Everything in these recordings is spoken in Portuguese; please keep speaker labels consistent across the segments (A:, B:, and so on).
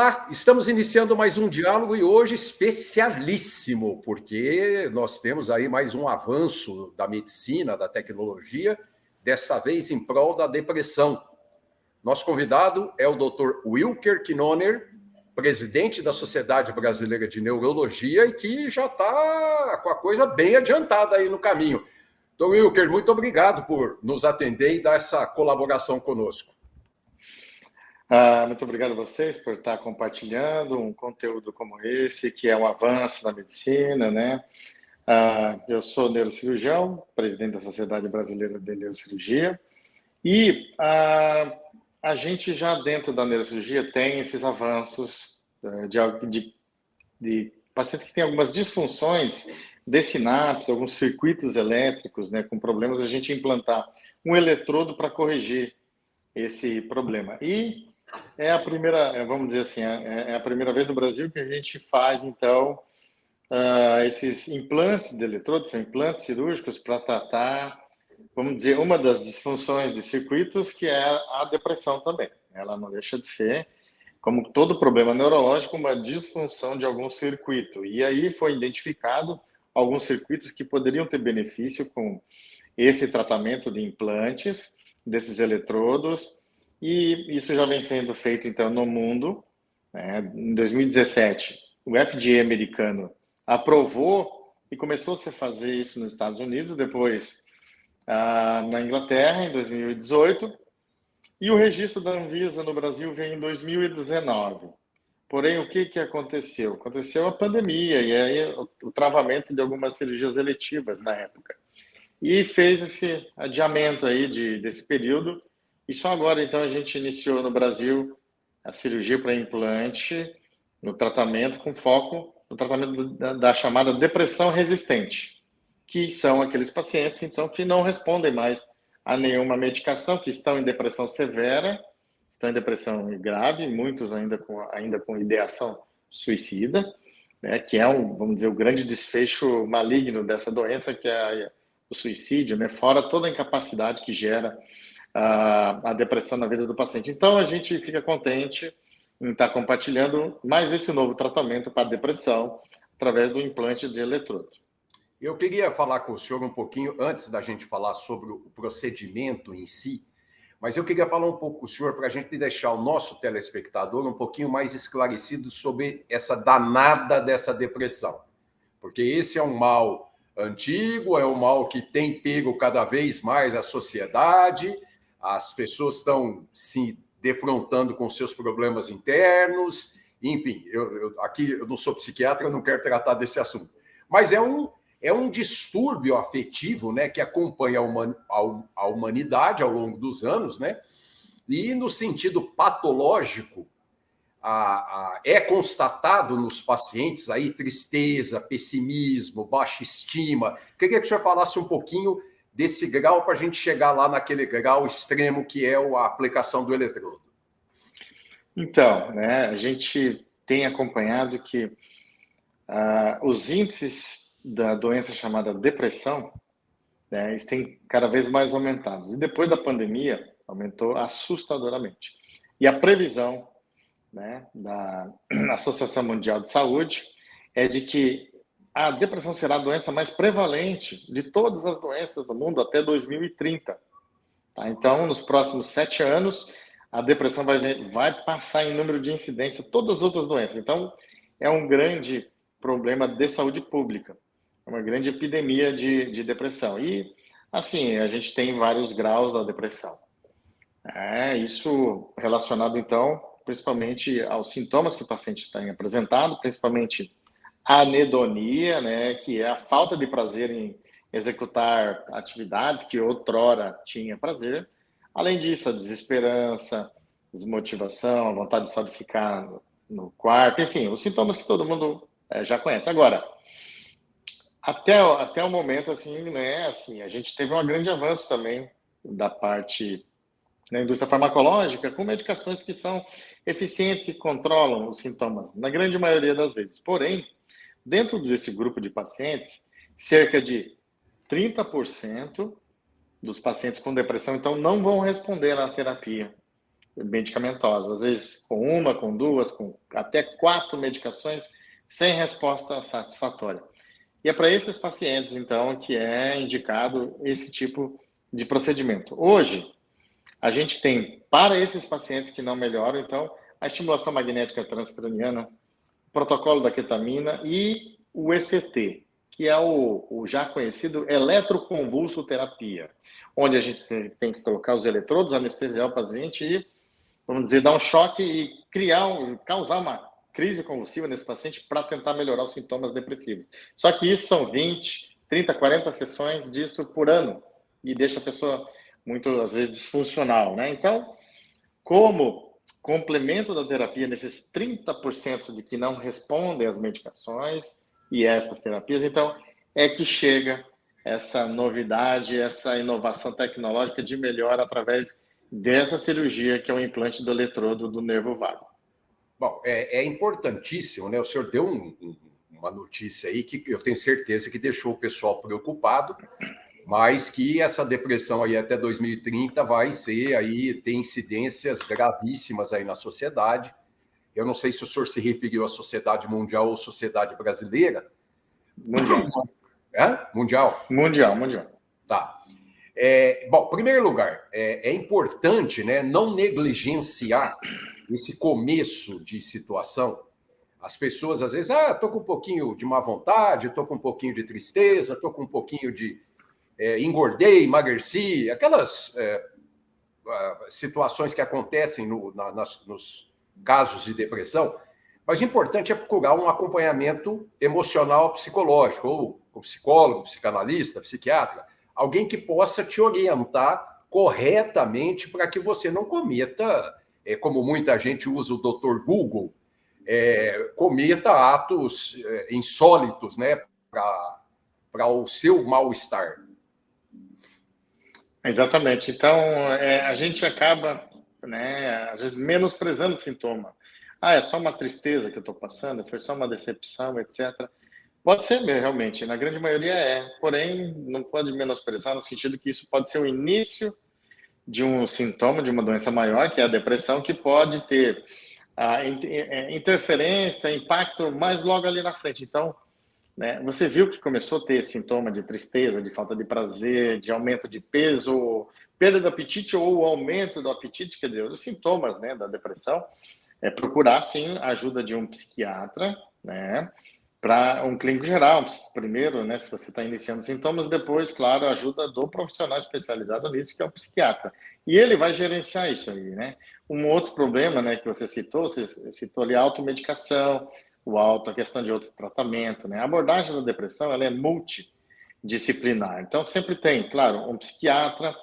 A: Olá, estamos iniciando mais um diálogo e hoje especialíssimo, porque nós temos aí mais um avanço da medicina, da tecnologia, dessa vez em prol da depressão. Nosso convidado é o Dr. Wilker Knoner, presidente da Sociedade Brasileira de Neurologia e que já está com a coisa bem adiantada aí no caminho. Dr. Wilker, muito obrigado por nos atender e dar essa colaboração conosco.
B: Muito obrigado a vocês por estar compartilhando um conteúdo como esse, que é um avanço na medicina, né? Eu sou neurocirurgião, presidente da Sociedade Brasileira de Neurocirurgia, e a gente já dentro da neurocirurgia tem esses avanços de pacientes que têm algumas disfunções de sinapse, alguns circuitos elétricos, né, com problemas, a gente implantar um eletrodo para corrigir esse problema. E é a primeira, vamos dizer assim, é a primeira vez no Brasil que a gente faz, então, esses implantes de eletrodos, são implantes cirúrgicos para tratar, vamos dizer, uma das disfunções de circuitos, que é a depressão também. Ela não deixa de ser, como todo problema neurológico, uma disfunção de algum circuito. E aí foi identificado alguns circuitos que poderiam ter benefício com esse tratamento de implantes, desses eletrodos, e isso já vem sendo feito, então, no mundo. Em 2017, o FDA americano aprovou e começou -se a fazer isso nos Estados Unidos, depois na Inglaterra, em 2018, e o registro da Anvisa no Brasil veio em 2019. Porém, o que aconteceu? Aconteceu a pandemia e aí o travamento de algumas cirurgias eletivas na época. E fez esse adiamento aí desse período. E só agora, então, a gente iniciou no Brasil a cirurgia para implante, no tratamento com foco no tratamento da chamada depressão resistente, que são aqueles pacientes, então, que não respondem mais a nenhuma medicação, que estão em depressão severa, estão em depressão grave, muitos ainda com ideação suicida, né, que é vamos dizer, o grande desfecho maligno dessa doença, que é o suicídio, né, fora toda a incapacidade que gera a depressão na vida do paciente. Então, a gente fica contente em estar compartilhando mais esse novo tratamento para a depressão através do implante de eletrodo.
A: Eu queria falar com o senhor um pouquinho, antes da gente falar sobre o procedimento em si, mas eu queria falar um pouco com o senhor para a gente deixar o nosso telespectador um pouquinho mais esclarecido sobre essa danada dessa depressão. Porque esse é um mal antigo, é um mal que tem pego cada vez mais a sociedade, as pessoas estão se defrontando com seus problemas internos, enfim, aqui eu não sou psiquiatra, eu não quero tratar desse assunto. Mas é um distúrbio afetivo, né, que acompanha a humanidade ao longo dos anos, né, e no sentido patológico, é constatado nos pacientes aí tristeza, pessimismo, baixa estima. Queria que o senhor falasse um pouquinho desse grau para a gente chegar lá naquele grau extremo que é a aplicação do eletrodo.
B: Então, né, a gente tem acompanhado que os índices da doença chamada depressão, né, eles têm cada vez mais aumentados. E depois da pandemia, aumentou assustadoramente. E a previsão, né, da Associação Mundial de Saúde é de que a depressão será a doença mais prevalente de todas as doenças do mundo até 2030. Tá? Então, nos próximos 7 anos, a depressão vai passar em número de incidência todas as outras doenças. Então, é um grande problema de saúde pública, é uma grande epidemia de depressão. E, assim, a gente tem vários graus da depressão. Isso relacionado, então, principalmente aos sintomas que o paciente tem apresentado, principalmente a anedonia, né, que é a falta de prazer em executar atividades que outrora tinha prazer. Além disso, a desesperança, desmotivação, a vontade só de ficar no quarto, enfim, os sintomas que todo mundo já conhece. Agora, até o momento, assim, né, assim, a gente teve um grande avanço também da parte na indústria farmacológica, com medicações que são eficientes e controlam os sintomas, na grande maioria das vezes. Porém, dentro desse grupo de pacientes, cerca de 30% dos pacientes com depressão, então, não vão responder à terapia medicamentosas, às vezes com uma, com duas, com até 4 medicações, sem resposta satisfatória. E é para esses pacientes, então, que é indicado esse tipo de procedimento. Hoje, a gente tem, para esses pacientes que não melhoram, então, a estimulação magnética transcraniana, o protocolo da ketamina e o ECT, que é o já conhecido eletroconvulsoterapia, onde a gente tem que colocar os eletrodos, anestesiar o paciente e, vamos dizer, dar um choque e causar uma crise convulsiva nesse paciente para tentar melhorar os sintomas depressivos. Só que isso são 20, 30, 40 sessões disso por ano e deixa a pessoa muitas vezes disfuncional, né? Então, como complemento da terapia nesses 30% de que não respondem às medicações e essas terapias, então é que chega essa novidade, essa inovação tecnológica de melhora através dessa cirurgia que é o implante do eletrodo do nervo vago.
A: Bom, é importantíssimo, né? O senhor deu uma notícia aí que eu tenho certeza que deixou o pessoal preocupado, mas que essa depressão aí até 2030 vai ser aí, tem incidências gravíssimas aí na sociedade. Eu não sei se o senhor se referiu à sociedade mundial ou sociedade brasileira.
B: Mundial.
A: É? Mundial?
B: Mundial.
A: Tá. Bom, em primeiro lugar, é importante, né, não negligenciar esse começo de situação. As pessoas, às vezes, estou com um pouquinho de má vontade, estou com um pouquinho de tristeza, estou com um pouquinho de engordei, emagreci, aquelas situações que acontecem nos casos de depressão. Mas o importante é procurar um acompanhamento emocional, psicológico, ou com psicólogo, psicanalista, psiquiatra, alguém que possa te orientar corretamente para que você não cometa, como muita gente usa o Dr. Google, cometa atos insólitos, né, para o seu mal-estar.
B: Exatamente. Então, a gente acaba, né, às vezes, menosprezando o sintoma. É só uma tristeza que eu estou passando, foi só uma decepção, etc. Pode ser, realmente, na grande maioria porém, não pode menosprezar no sentido que isso pode ser o início de um sintoma, de uma doença maior, que é a depressão, que pode ter a interferência, impacto mais logo ali na frente. Então, né, você viu que começou a ter sintoma de tristeza, de falta de prazer, de aumento de peso, perda do apetite ou aumento do apetite, quer dizer, os sintomas, né, da depressão, procurar, sim, a ajuda de um psiquiatra, né, para um clínico geral, primeiro, né, se você está iniciando sintomas, depois, claro, a ajuda do profissional especializado nisso, que é o psiquiatra. E ele vai gerenciar isso aí, né. Um outro problema, né, que você citou ali a automedicação, a questão de outro tratamento, né. A abordagem da depressão, ela é multidisciplinar. Então, sempre tem, claro, um psiquiatra,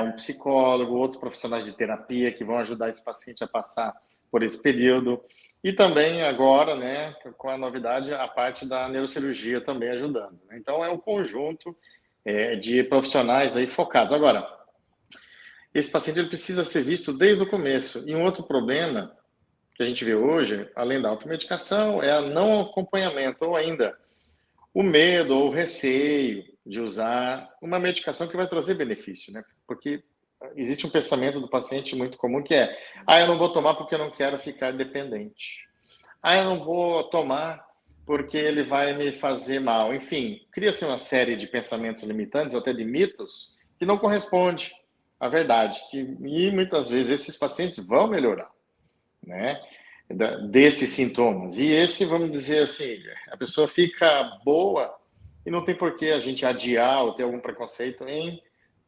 B: um psicólogo, outros profissionais de terapia que vão ajudar esse paciente a passar por esse período. E também agora, né, com a novidade, a parte da neurocirurgia também ajudando. Né? Então, é um conjunto de profissionais aí focados. Agora, esse paciente ele precisa ser visto desde o começo. E um outro problema que a gente vê hoje, além da automedicação, é o não acompanhamento, ou ainda o medo ou o receio de usar uma medicação que vai trazer benefício, né? Porque existe um pensamento do paciente muito comum que eu não vou tomar porque eu não quero ficar dependente. Eu não vou tomar porque ele vai me fazer mal. Enfim, cria-se uma série de pensamentos limitantes ou até de mitos que não corresponde à verdade. E muitas vezes esses pacientes vão melhorar, né? Desses sintomas. E esse, vamos dizer assim, a pessoa fica boa e não tem por que a gente adiar ou ter algum preconceito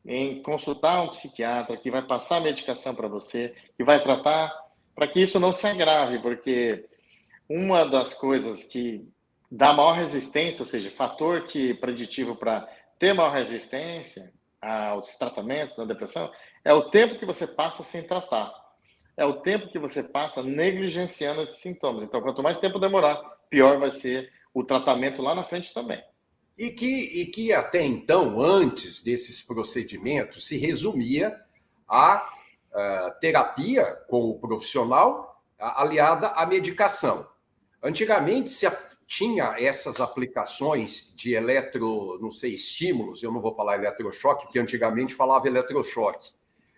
B: em consultar um psiquiatra que vai passar a medicação para você, que vai tratar para que isso não se agrave, porque uma das coisas que dá maior resistência, ou seja, fator preditivo para ter maior resistência aos tratamentos da depressão, é o tempo que você passa sem tratar. É o tempo que você passa negligenciando esses sintomas. Então, quanto mais tempo demorar, pior vai ser o tratamento lá na frente também.
A: E que até então, antes desses procedimentos, se resumia à terapia com o profissional aliada à medicação. Antigamente se tinha essas aplicações de estímulos, eu não vou falar eletrochoque, porque antigamente falava eletrochoque.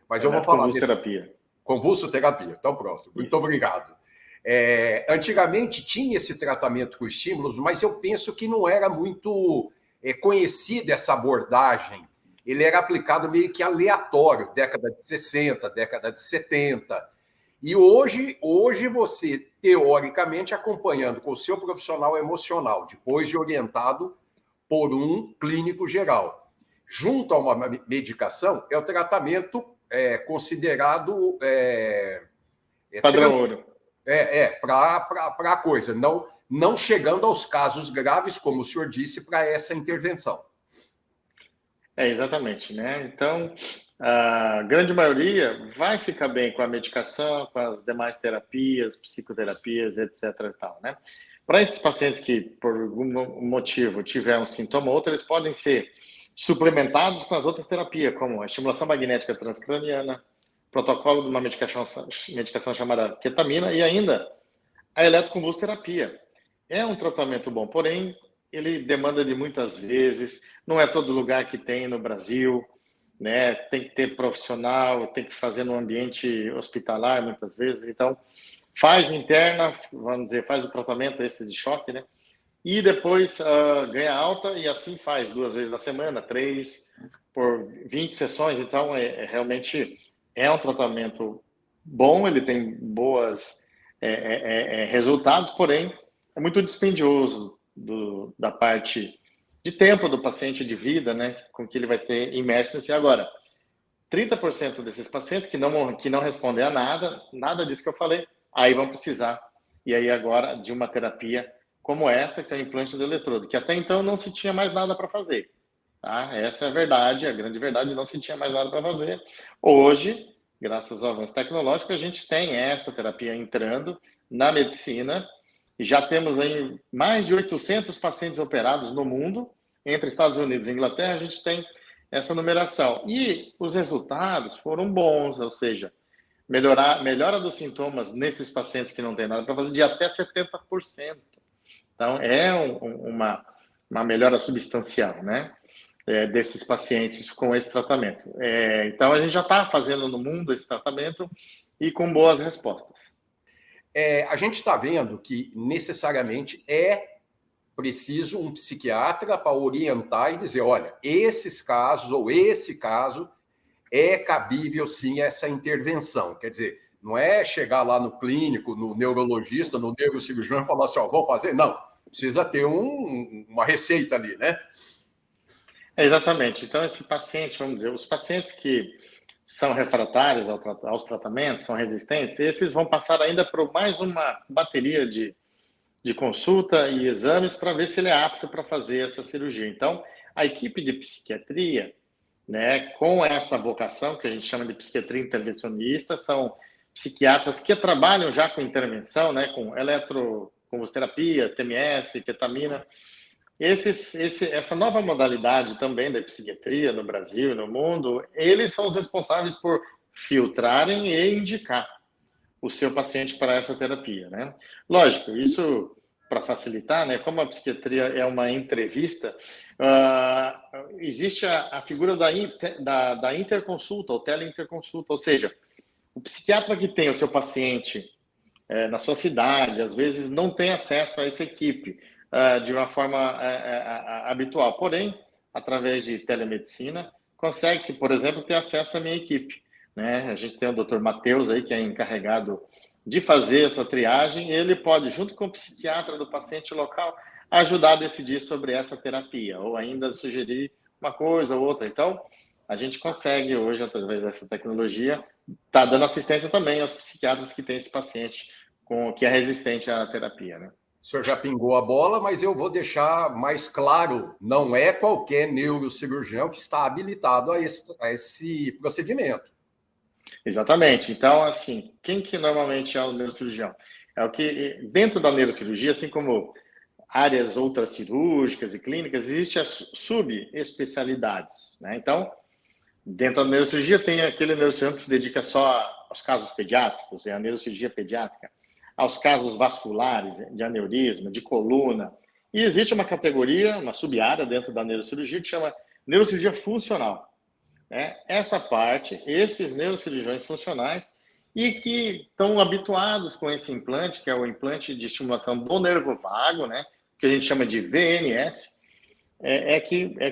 A: Mas eu vou falar
B: terapia.
A: Convulsoterapia, então pronto. Muito obrigado. Antigamente tinha esse tratamento com estímulos, mas eu penso que não era muito conhecida essa abordagem. Ele era aplicado meio que aleatório, década de 60, década de 70. E hoje você, teoricamente, acompanhando com o seu profissional emocional, depois de orientado por um clínico geral, junto a uma medicação, é o tratamento considerado...
B: padrão ouro.
A: Para a coisa, não chegando aos casos graves, como o senhor disse, para essa intervenção.
B: Exatamente, né? Então, a grande maioria vai ficar bem com a medicação, com as demais terapias, psicoterapias, etc. e tal, né? Para esses pacientes que, por algum motivo, tiver um sintoma ou outro, eles podem ser suplementados com as outras terapias, como a estimulação magnética transcraniana, protocolo de uma medicação chamada ketamina e ainda a eletroconvulsoterapia. É um tratamento bom, porém, ele demanda de muitas vezes, não é todo lugar que tem no Brasil, né? Tem que ter profissional, tem que fazer no ambiente hospitalar muitas vezes, então faz interna, vamos dizer, faz o tratamento esse de choque, né? E depois ganha alta e assim faz 2 vezes na semana, 3, por 20 sessões, então realmente é um tratamento bom, ele tem boas resultados, porém é muito dispendioso da parte de tempo do paciente, de vida, né, com que ele vai ter imerso nesse. Agora, 30% desses pacientes que não respondem a nada disso que eu falei, aí vão precisar, e aí agora, de uma terapia como essa, que é o implante do eletrodo, que até então não se tinha mais nada para fazer. Tá? Essa é a verdade, a grande verdade, não se tinha mais nada para fazer. Hoje, graças ao avanço tecnológico, a gente tem essa terapia entrando na medicina, e já temos aí mais de 800 pacientes operados no mundo, entre Estados Unidos e Inglaterra, a gente tem essa numeração. E os resultados foram bons, ou seja, melhora dos sintomas nesses pacientes que não tem nada para fazer de até 70%. Então, é uma melhora substancial, né? Desses pacientes com esse tratamento. Então, a gente já está fazendo no mundo esse tratamento e com boas respostas.
A: A gente está vendo que necessariamente é preciso um psiquiatra para orientar e dizer, olha, esses casos ou esse caso é cabível sim essa intervenção. Quer dizer, não é chegar lá no clínico, no neurologista, no neurocirurgião e falar assim, ó, vou fazer. Não, precisa ter uma receita ali, né?
B: Exatamente. Então, esse paciente, vamos dizer, os pacientes que são refratários aos tratamentos, são resistentes, esses vão passar ainda por mais uma bateria de consulta e exames para ver se ele é apto para fazer essa cirurgia. Então, a equipe de psiquiatria, né, com essa vocação que a gente chama de psiquiatria intervencionista, são psiquiatras que trabalham já com intervenção, né, com eletroconvulsoterapia, TMS, ketamina. Essa nova modalidade também da psiquiatria no Brasil e no mundo, eles são os responsáveis por filtrarem e indicar o seu paciente para essa terapia, né? Lógico, isso para facilitar, né? Como a psiquiatria é uma entrevista, existe a figura da interconsulta, ou teleinterconsulta, ou seja, o psiquiatra que tem o seu paciente na sua cidade, às vezes não tem acesso a essa equipe de uma forma habitual, porém, através de telemedicina, consegue-se, por exemplo, ter acesso à minha equipe. Né? A gente tem o Dr. Matheus aí, que é encarregado de fazer essa triagem, e ele pode, junto com o psiquiatra do paciente local, ajudar a decidir sobre essa terapia, ou ainda sugerir uma coisa ou outra. Então, a gente consegue hoje, através dessa tecnologia, tá dando assistência também aos psiquiatras que têm esse paciente que é resistente à terapia, né?
A: O senhor já pingou a bola, mas eu vou deixar mais claro, não é qualquer neurocirurgião que está habilitado a esse procedimento.
B: Exatamente. Então, assim, quem que normalmente é o neurocirurgião? É o que, dentro da neurocirurgia, assim como áreas outras cirúrgicas e clínicas, existem as subespecialidades, né? Então, dentro da neurocirurgia tem aquele neurocirurgião que se dedica só aos casos pediátricos, é a neurocirurgia pediátrica, aos casos vasculares, de aneurisma, de coluna. E existe uma categoria, uma sub-área dentro da neurocirurgia que chama neurocirurgia funcional. Essa parte, esses neurocirurgiões funcionais, e que estão habituados com esse implante, que é o implante de estimulação do nervo vago, né, que a gente chama de VNS,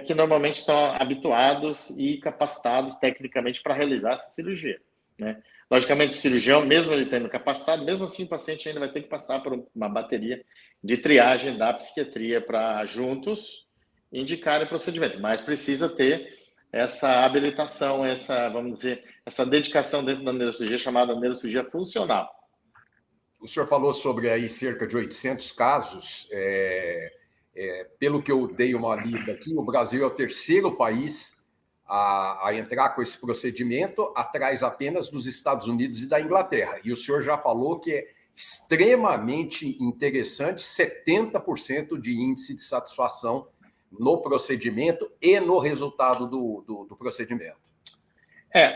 B: que normalmente estão habituados e capacitados tecnicamente para realizar essa cirurgia, né? Logicamente, o cirurgião, mesmo ele tendo capacitado, mesmo assim o paciente ainda vai ter que passar por uma bateria de triagem da psiquiatria para juntos indicarem o procedimento, mas precisa ter essa habilitação, essa, vamos dizer, essa dedicação dentro da neurocirurgia chamada neurocirurgia funcional.
A: O senhor falou sobre aí cerca de 800 casos. Pelo que eu dei uma lida aqui, o Brasil é o terceiro país a entrar com esse procedimento, atrás apenas dos Estados Unidos e da Inglaterra. E o senhor já falou que é extremamente interessante, 70% de índice de satisfação no procedimento e no resultado do procedimento.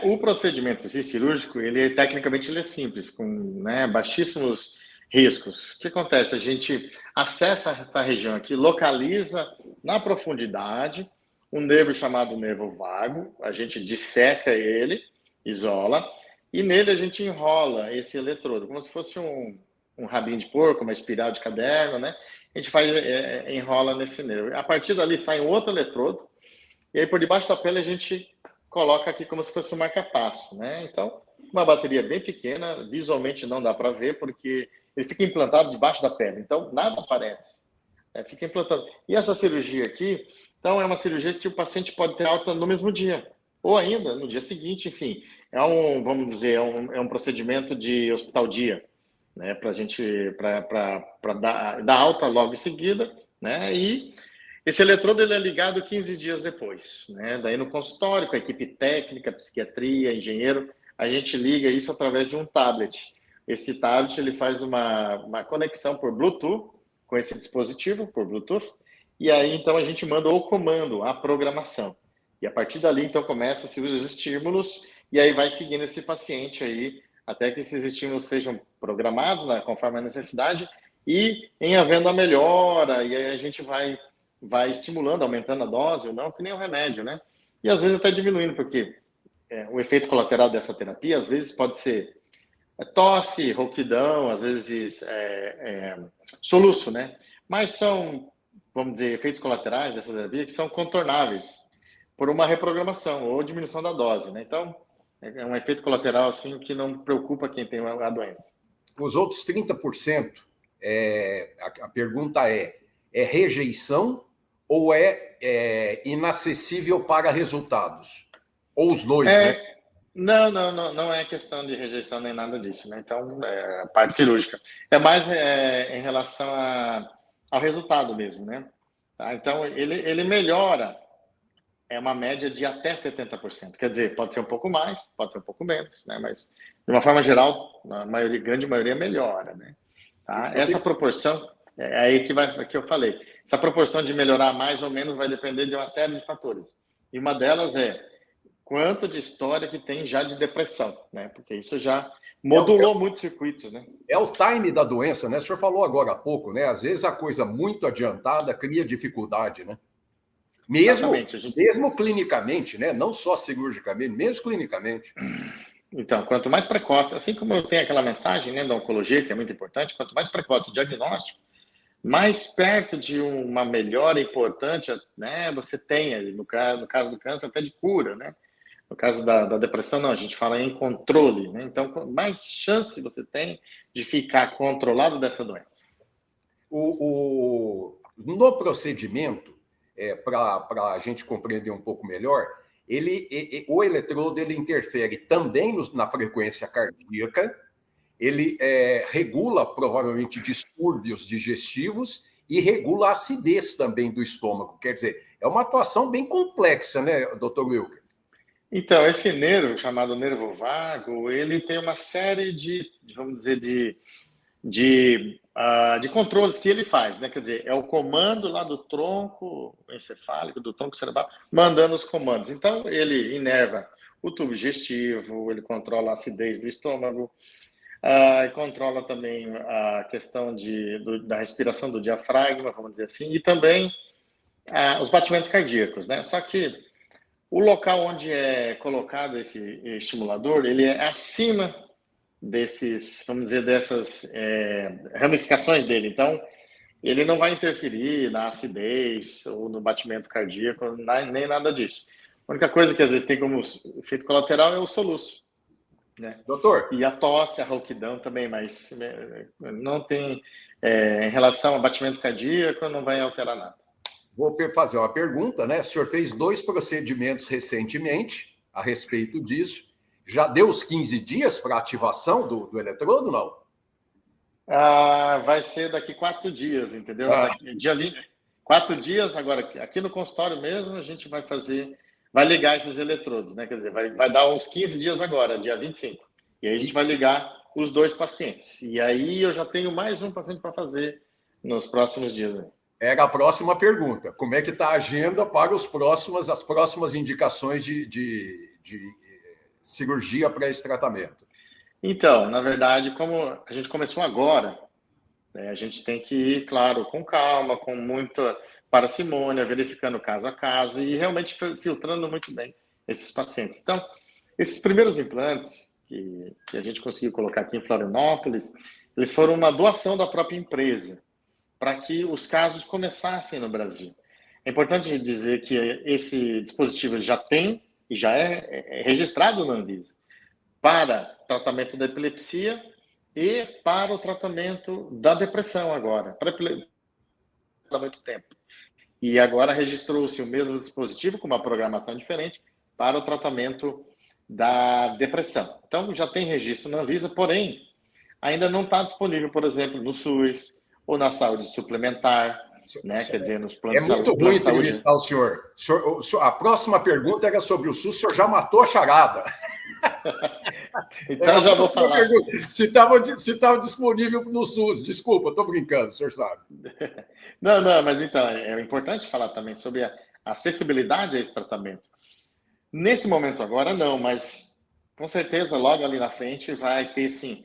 B: O procedimento cirúrgico, tecnicamente ele é simples, com, né, baixíssimos riscos. O que acontece? A gente acessa essa região aqui, localiza na profundidade um nervo chamado nervo vago, a gente disseca ele, isola, e nele a gente enrola esse eletrodo, como se fosse um rabinho de porco, uma espiral de caderno, né? A gente enrola nesse nervo. A partir dali sai um outro eletrodo, e aí por debaixo da pele a gente coloca aqui como se fosse um marca-passo, né? Então, uma bateria bem pequena, visualmente não dá para ver, porque ele fica implantado debaixo da pele, então nada aparece. Fica implantado. E essa cirurgia aqui, então, é uma cirurgia que o paciente pode ter alta no mesmo dia, ou ainda no dia seguinte, enfim. Vamos dizer, é um procedimento de hospital-dia, né? Para a gente, para dar alta logo em seguida, né? E esse eletrodo ele é ligado 15 dias depois, né? Daí no consultório, com a equipe técnica, psiquiatria, engenheiro, a gente liga isso através de um tablet. Esse tablet ele faz uma conexão por Bluetooth com esse dispositivo, por Bluetooth, e aí então a gente manda o comando, a programação. E a partir dali então começa-se os estímulos e aí vai seguindo esse paciente aí até que esses estímulos sejam programados, né, conforme a necessidade, e em havendo a melhora, e aí a gente vai estimulando, aumentando a dose ou não, que nem o remédio, né? E às vezes até diminuindo, porque o efeito colateral dessa terapia, às vezes pode ser tosse, rouquidão, às vezes soluço, né? Mas são, vamos dizer, efeitos colaterais dessa terapia que são contornáveis por uma reprogramação ou diminuição da dose, né? Então, é um efeito colateral assim que não preocupa quem tem a doença.
A: Os outros 30%, a pergunta é rejeição ou é inacessível para resultados? Ou os dois, né?
B: Não é questão de rejeição nem nada disso, né? Então, a parte cirúrgica. É mais em relação ao resultado mesmo, né? Tá? Então, ele melhora, uma média de até 70%. Quer dizer, pode ser um pouco mais, pode ser um pouco menos, né? Mas, de uma forma geral, a grande maioria melhora, né? Tá? Essa proporção, é aí que eu falei. Essa proporção de melhorar mais ou menos vai depender de uma série de fatores. E uma delas é quanto de história que tem já de depressão, né? Porque isso já modulou muitos circuitos, né?
A: É o time da doença, né? O senhor falou agora há pouco, né? Às vezes a coisa muito adiantada cria dificuldade, né? Mesmo clinicamente, né? Não só cirurgicamente, mesmo clinicamente.
B: Então, quanto mais precoce, assim como eu tenho aquela mensagem, né, da oncologia, que é muito importante, quanto mais precoce o diagnóstico, mais perto de uma melhora importante, né, você tem, no caso do câncer, até de cura, né? No caso da depressão, não, a gente fala em controle, né? Então, mais chance você tem de ficar controlado dessa doença.
A: No procedimento, para a gente compreender um pouco melhor, o eletrodo ele interfere também na frequência cardíaca, ele regula provavelmente distúrbios digestivos e regula a acidez também do estômago. Quer dizer, é uma atuação bem complexa, né, doutor Wilker?
B: Então, esse nervo, chamado nervo vago, ele tem uma série vamos dizer, de controles que ele faz, né? Quer dizer, é o comando lá do tronco encefálico, do tronco cerebral, mandando os comandos. Então, ele inerva o tubo digestivo, ele controla a acidez do estômago, controla também a questão da respiração do diafragma, vamos dizer assim, e também os batimentos cardíacos, né? Só que o local onde é colocado esse estimulador, ele é acima desses, vamos dizer, dessas ramificações dele. Então, ele não vai interferir na acidez ou no batimento cardíaco, nem nada disso. A única coisa que às vezes tem como efeito colateral é o soluço, né?
A: Doutor.
B: E a tosse, a rouquidão também, mas não tem, em relação ao batimento cardíaco, não vai alterar nada.
A: Vou fazer uma pergunta, né? O senhor fez 2 procedimentos recentemente a respeito disso. Já deu os 15 dias para ativação do eletrodo, não?
B: Vai ser daqui 4 dias, entendeu? Dia 20, 4 dias, agora, aqui no consultório mesmo, a gente vai ligar esses eletrodos, né? Quer dizer, vai dar uns 15 dias agora, dia 25. E aí a gente vai ligar os 2 pacientes. E aí eu já tenho mais um paciente para fazer nos próximos dias. Aí.
A: Era a próxima pergunta. Como é que está a agenda para as próximas indicações de cirurgia para esse tratamento?
B: Então, na verdade, como a gente começou agora, a gente tem que ir, claro, com calma, com muita parcimônia, verificando caso a caso e realmente filtrando muito bem esses pacientes. Então, esses primeiros implantes que a gente conseguiu colocar aqui em Florianópolis, eles foram uma doação da própria empresa para que os casos começassem no Brasil. É importante dizer que esse dispositivo já tem e já é registrado na Anvisa para tratamento da epilepsia e para o tratamento da depressão agora, para há muito tempo. E agora registrou-se o mesmo dispositivo com uma programação diferente para o tratamento da depressão. Então já tem registro na Anvisa, porém ainda não está disponível, por exemplo, no SUS ou na saúde suplementar, né? Quer dizer, nos planos
A: de saúde. É muito ruim entrevistar o senhor. A próxima pergunta era sobre o SUS, o senhor já matou a charada.
B: Então já vou falar.
A: Se estava disponível no SUS. Desculpa, estou brincando, o senhor sabe.
B: Não, mas então, é importante falar também sobre a acessibilidade a esse tratamento. Nesse momento agora, não, mas com certeza logo ali na frente vai ter, sim,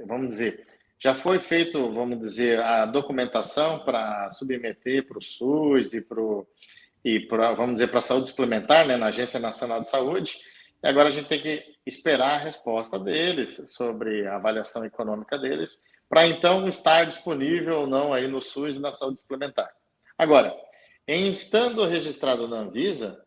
B: vamos dizer, já foi feito, vamos dizer, a documentação para submeter para o SUS e para, vamos dizer, para a saúde suplementar, né, na Agência Nacional de Saúde. E agora a gente tem que esperar a resposta deles sobre a avaliação econômica deles, para então estar disponível ou não aí no SUS e na saúde suplementar. Agora, em estando registrado na Anvisa,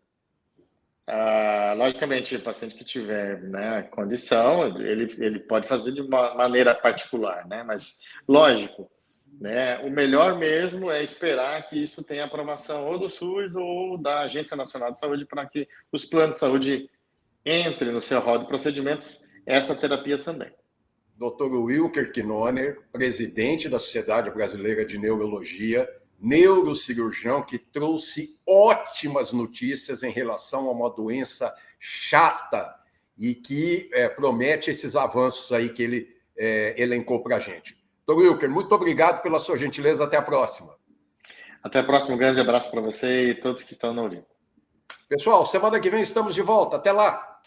B: logicamente, o paciente que tiver, né, condição, ele pode fazer de uma maneira particular, né? Mas, lógico, né, o melhor mesmo é esperar que isso tenha aprovação ou do SUS ou da Agência Nacional de Saúde para que os planos de saúde entrem no seu rol de procedimentos essa terapia também.
A: Dr. Wilker Knoner, presidente da Sociedade Brasileira de Neurologia, neurocirurgião que trouxe ótimas notícias em relação a uma doença chata e que promete esses avanços aí que ele elencou para a gente. Dr. Wilker, muito obrigado pela sua gentileza. Até a próxima.
B: Até a próxima. Um grande abraço para você e todos que estão no ouvindo.
A: Pessoal, semana que vem estamos de volta. Até lá.